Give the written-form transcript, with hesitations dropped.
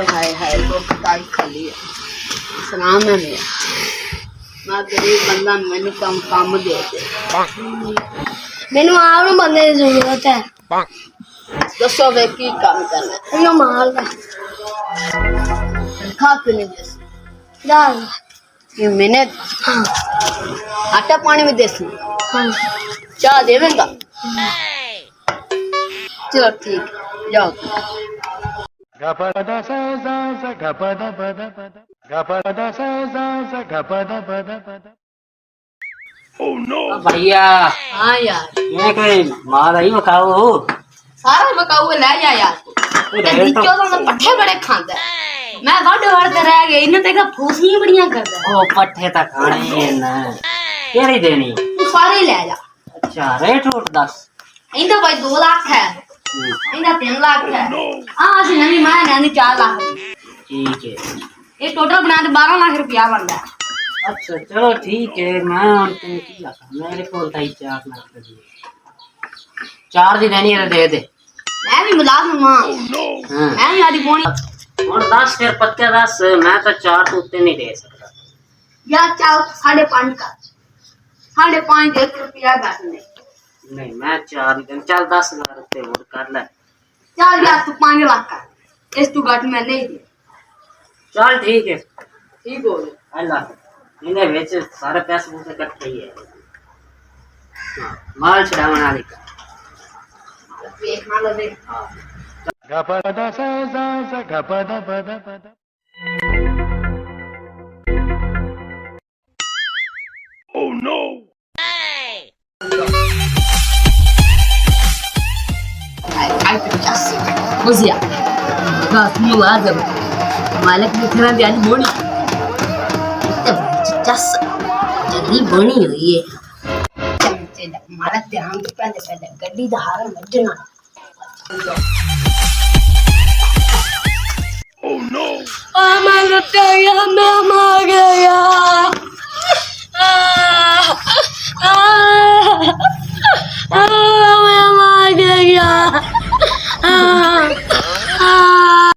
हाय हाय तो काई खाली है सलाम है मैं गरीब बंदा मैंने काम दे दे मैंने और बंदे की जरूरत है दसो वे की काम करना यो माल का खा पीने जैसे दाल ये मैंने हाँ आटा पानी में दे हाँ चाह देवेंगा चलो ठीक जाओ भैया हाँ यार ये कोई माल ही मकाऊ हो सारा मकाऊ ले जा यार ते दिक्कत तो पट्ठे बड़े खांदा मैं वाडे वाडे रह गई इन्हें तेरा फूसियां बढ़िया करदा ओ पट्ठे तक खाने हैं ना केड़ी देनी तू सारे ले जा अच्छा रेट रूट दस इंदा भाई 2 लाख है इंदा 3 लाख है हां असि नवी मां ने 4 लाख ठीक है ये टोटल बना के 12 लाख रुपया बनदा है अच्छा चलो ठीक है मैं और तुम की लगा मेरे को था 4 लाख रुपये 4 दी देनी है दे दे मैं भी मुलाजिम हां हां मैं भी आधी पोनी और 10 फिर पत्ते 10 मैं तो 4 तो उत्ते नहीं दे सकता या चल 5.5 का 5.5 1 रुपया घट नहीं मैं 4 दिन चल 10 लाख रुपये और कर ले चल यार तू 5 लाख का इस तू घट में नहीं दे चल ठीक है ठीक हो गया अल्लाह इन्हें बेच सारे पैसे मुझे इकट्ठे ही है हाँ, माल छुड़ावन वाली का देखना लो देख हाँ आई पे चस बुझिया बस मुलाजिम मालिक की तरह भी आज बोनी चस जल्दी बनी हुई है मालिक ध्यान तो पहले गड्डी दा हार मजना मैं लुट गया मैं मर गया